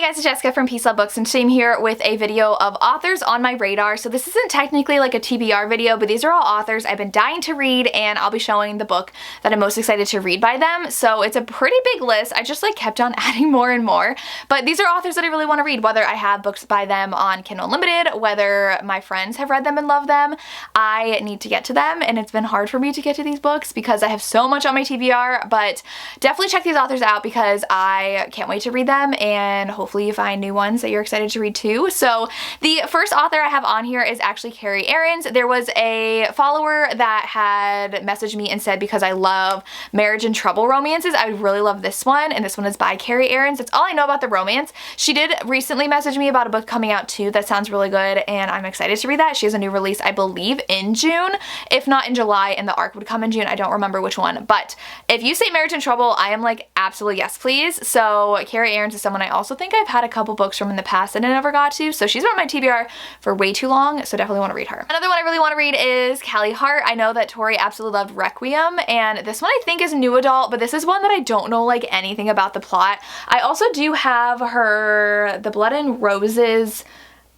guys, it's Jessica from Peace Love Books, and today I'm here with a video of authors on my radar. So this isn't technically like a TBR video, but these are all authors I've been dying to read, and I'll be showing the book that I'm most excited to read by them. So it's a pretty big list. I just like kept on adding more and more, but these are authors that I really want to read, whether I have books by them on Kindle Unlimited, whether my friends have read them and love them. I need to get to them, and it's been hard for me to get to these books because I have so much on my TBR, but definitely check these authors out because I can't wait to read them, and hopefully you find new ones that you're excited to read too. So the first author I have on here is actually Carrie Aarons. There was a follower that had messaged me and said because I love marriage and trouble romances, I would really love this one, and this one is by Carrie Aarons. That's all I know about the romance. She did recently message me about a book coming out too that sounds really good, and I'm excited to read that. She has a new release, I believe, in June, if not in July, and the arc would come in June. I don't remember which one, but if you say marriage and trouble, I am like, absolutely yes, please. So Carrie Aarons is someone I also think I've had a couple books from in the past that I never got to, so she's been on my TBR for way too long, so definitely want to read her. Another one I really want to read is Cali Heart. I know that Tori absolutely loved Requiem, and this one I think is new adult, but this is one that I don't know like anything about the plot. I also do have her The Blood and Roses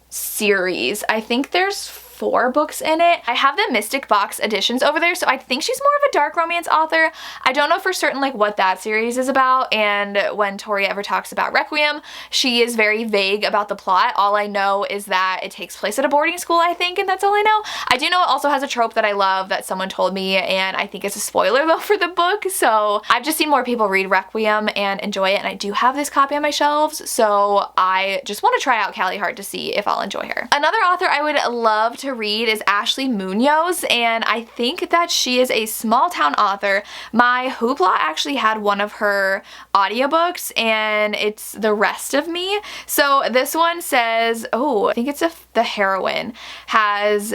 series. I think there's 4 books in it. I have the Mystic Box editions over there, so I think she's more of a dark romance author. I don't know for certain like what that series is about, and when Tori ever talks about Requiem, she is very vague about the plot. All I know is that it takes place at a boarding school, I think, and that's all I know. I do know it also has a trope that I love that someone told me, and I think it's a spoiler though for the book, so I've just seen more people read Requiem and enjoy it, and I do have this copy on my shelves, so I just want to try out Cali Heart to see if I'll enjoy her. Another author I would love to read is Ashley Munoz, and I think that she is a small town author. My Hoopla actually had one of her audiobooks, and it's The Rest of Me. So this one says, oh, I think it's the heroine has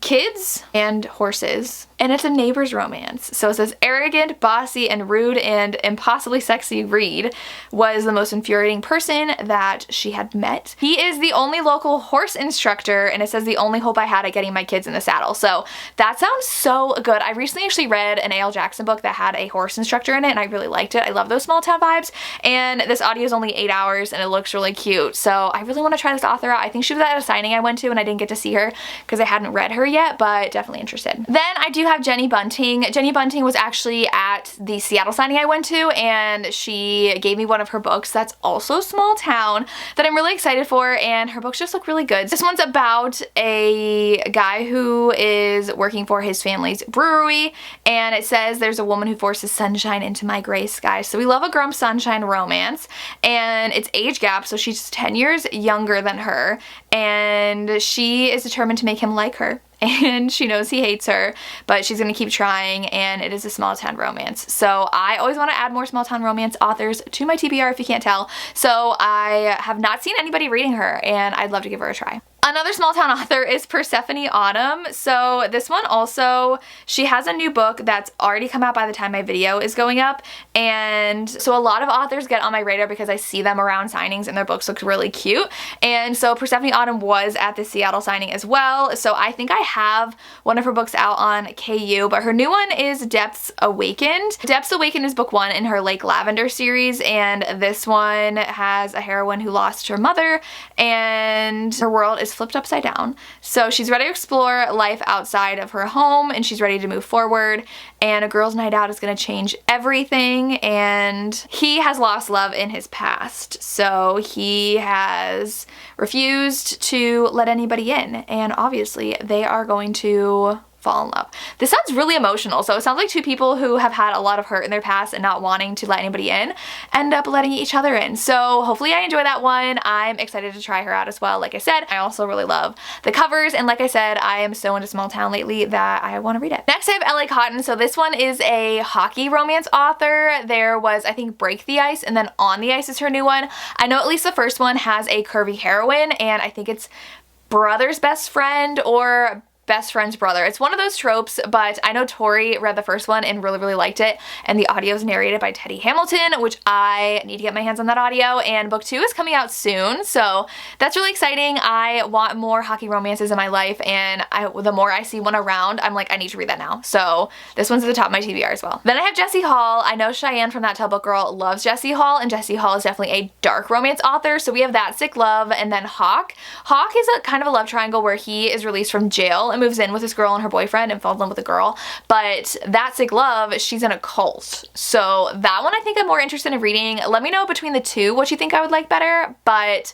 kids and horses, and it's a neighbor's romance. So it says, arrogant, bossy, and rude and impossibly sexy Reed was the most infuriating person that she had met. He is the only local horse instructor, and it says the only hope I had at getting my kids in the saddle. So that sounds so good. I recently actually read an A.L. Jackson book that had a horse instructor in it, and I really liked it. I love those small town vibes, and this audio is only 8 hours, and it looks really cute. So I really want to try this author out. I think she was at a signing I went to, and I didn't get to see her because I hadn't read her yet, but definitely interested. Then I do have Jenny Bunting. Jenny Bunting was actually at the Seattle signing I went to, and she gave me one of her books that's also small town that I'm really excited for, and her books just look really good. This one's about a guy who is working for his family's brewery, and it says there's a woman who forces sunshine into my gray sky. So we love a Grump Sunshine romance, and it's age gap, so she's 10 years younger than her, and she is determined to make him like her. And she knows he hates her, but she's gonna keep trying, and it is a small town romance. So I always want to add more small town romance authors to my TBR if you can't tell. So I have not seen anybody reading her, and I'd love to give her a try. Another small town author is Persephone Autumn. So this one also, she has a new book that's already come out by the time my video is going up, and so a lot of authors get on my radar because I see them around signings and their books look really cute. And so Persephone Autumn was at the Seattle signing as well, so I think I have one of her books out on KU, but her new one is Depths Awakened. Depths Awakened is book 1 in her Lake Lavender series, and this one has a heroine who lost her mother, and her world is flipped upside down. So she's ready to explore life outside of her home, and she's ready to move forward, and a girls' night out is going to change everything, and he has lost love in his past, so he has refused to let anybody in, and obviously they are going to fall in love. This sounds really emotional, so it sounds like two people who have had a lot of hurt in their past and not wanting to let anybody in end up letting each other in. So hopefully I enjoy that one. I'm excited to try her out as well. Like I said, I also really love the covers, and like I said, I am so into small town lately that I want to read it. Next I have LA Cotton. So this one is a hockey romance author. There was, I think, Break the Ice, and then On the Ice is her new one. I know at least the first one has a curvy heroine, and I think it's brother's best friend or best friend's brother. It's one of those tropes, but I know Tori read the first one and really liked it, and the audio is narrated by Teddy Hamilton, which I need to get my hands on that audio, and book 2 is coming out soon, so that's really exciting. I want more hockey romances in my life, and the more I see one around, I'm like, I need to read that now. So this one's at the top of my TBR as well. Then I have Jessie Hall. I know Cheyenne from That Tell Book Girl loves Jessie Hall, and Jessie Hall is definitely a dark romance author, so we have That Sick Love, and then Hawk. Hawk is a kind of a love triangle where he is released from jail and moves in with this girl and her boyfriend and falls in love with a girl, but That Sick Love, she's in a cult. So that one I think I'm more interested in reading. Let me know between the two what you think I would like better, but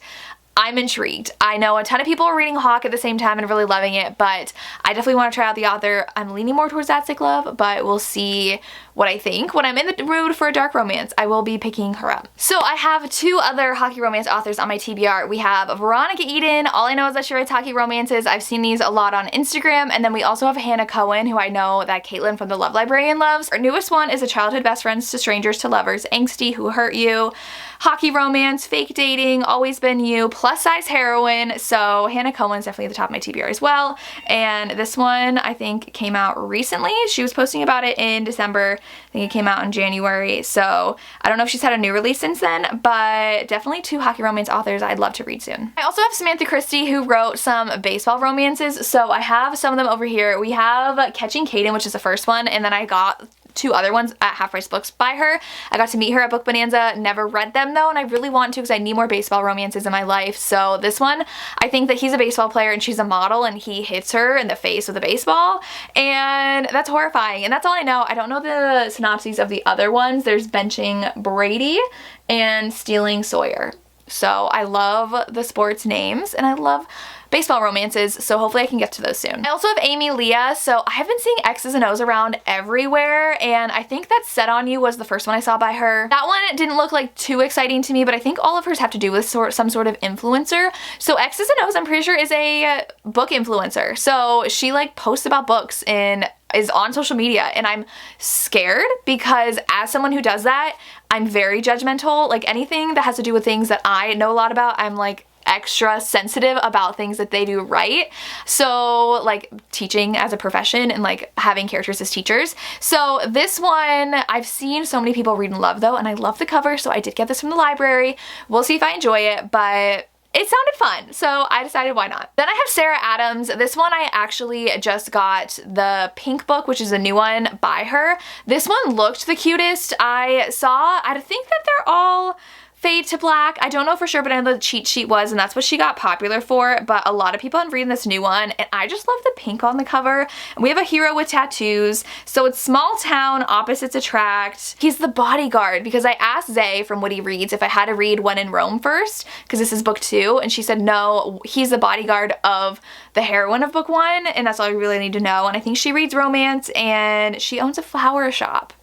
I'm intrigued. I know a ton of people are reading Hawk at the same time and really loving it, but I definitely want to try out the author. I'm leaning more towards That Sick Love, but we'll see what I think. When I'm in the mood for a dark romance, I will be picking her up. So I have 2 other hockey romance authors on my TBR. We have Veronica Eden. All I know is that she writes hockey romances. I've seen these a lot on Instagram. And then we also have Hannah Cohen, who I know that Caitlin from The Love Librarian loves. Our newest one is A Childhood Best Friends to Strangers to Lovers, Angsty, Who Hurt You, hockey romance, fake dating, Always Been You, plus size heroine. So Hannah Cohen's definitely at the top of my TBR as well. And this one I think came out recently. She was posting about it in December. I think it came out in January, so I don't know if she's had a new release since then, but definitely 2 hockey romance authors I'd love to read soon. I also have Samantha Christie, who wrote some baseball romances, so I have some of them over here. We have Catching Caden, which is the first one, and then I got 2 other ones at Half Price Books by her. I got to meet her at Book Bonanza, never read them though, and I really want to because I need more baseball romances in my life. So this one, I think that he's a baseball player and she's a model and he hits her in the face with a baseball, and that's horrifying, and that's all I know. I don't know the synopses of the other ones. There's Benching Brady and Stealing Sawyer. So I love the sports names and I love baseball romances, so hopefully I can get to those soon. I also have Amy Leah, so I have been seeing X's and O's around everywhere, and I think that Set On You was the first one I saw by her. That one didn't look like too exciting to me, but I think all of hers have to do with some sort of influencer. So X's and O's, I'm pretty sure, is a book influencer. So she like posts about books and is on social media, and I'm scared because as someone who does that, I'm very judgmental. Like anything that has to do with things that I know a lot about, I'm like extra sensitive about things that they do right. So like teaching as a profession and like having characters as teachers. So this one I've seen so many people read and love though, and I love the cover, so I did get this from the library. We'll see if I enjoy it, but it sounded fun, so I decided why not. Then I have Sarah Adams. This one I actually just got the pink book, which is a new one by her. This one looked the cutest. I think that they're all Fade to Black. I don't know for sure, but I know the cheat sheet was, and that's what she got popular for, but a lot of people have reading this new one, and I just love the pink on the cover. And we have a hero with tattoos, so it's small town, opposites attract. He's the bodyguard, because I asked Zay from What He Reads if I had to read When in Rome first, because this is book 2, and she said no, he's the bodyguard of the heroine of book 1, and that's all you really need to know. And I think she reads romance, and she owns a flower shop.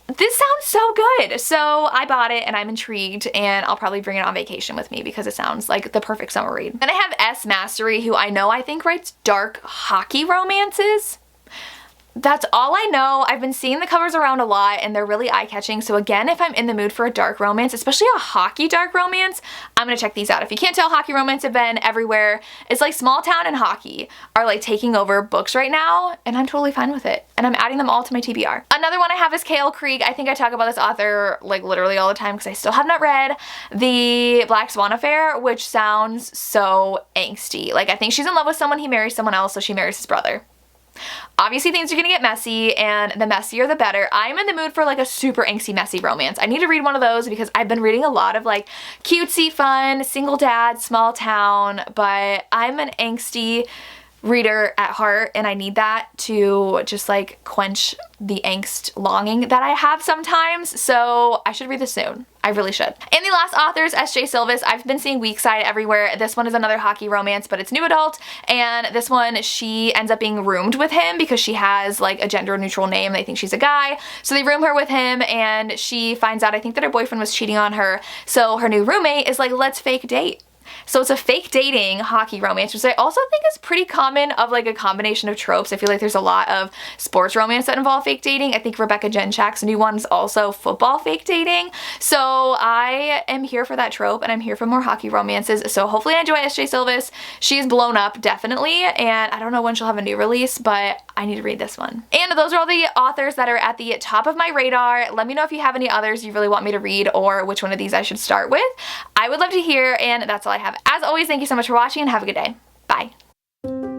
This sounds so good, so I bought it and I'm intrigued, and I'll probably bring it on vacation with me because it sounds like the perfect summer read. Then I have S. Mastery, who I think writes dark hockey romances. That's all I know. I've been seeing the covers around a lot and they're really eye-catching, so again, if I'm in the mood for a dark romance, especially a hockey dark romance, I'm gonna check these out. If you can't tell, hockey romance have been everywhere. It's like small town and hockey are like taking over books right now, and I'm totally fine with it, and I'm adding them all to my TBR. Another one I have is Kale Krieg. I think I talk about this author like literally all the time because I still have not read The Black Swan Affair, which sounds so angsty. Like I think she's in love with someone, he marries someone else, so she marries his brother. Obviously things are gonna get messy, and the messier the better. I'm in the mood for like a super angsty messy romance. I need to read one of those because I've been reading a lot of like cutesy fun, single dad, small town, but I'm an angsty reader at heart, and I need that to just like quench the angst longing that I have sometimes, so I should read this soon. I really should. And the last author is S.J. Silvis. I've been seeing Weekside everywhere. This one is another hockey romance, but it's new adult, and this one she ends up being roomed with him because she has like a gender neutral name. They think she's a guy, so they room her with him, and she finds out I think that her boyfriend was cheating on her, so her new roommate is like, let's fake date. So it's a fake dating hockey romance, which I also think is pretty common of like a combination of tropes. I feel like there's a lot of sports romance that involve fake dating. I think Rebecca Jenchak's new one is also football fake dating. So I am here for that trope, and I'm here for more hockey romances. So hopefully I enjoy S.J. Silvis. She's blown up, definitely, and I don't know when she'll have a new release, but I need to read this one. And those are all the authors that are at the top of my radar. Let me know if you have any others you really want me to read, or which one of these I should start with. I would love to hear, and that's all I have. As always, thank you so much for watching, and have a good day. Bye.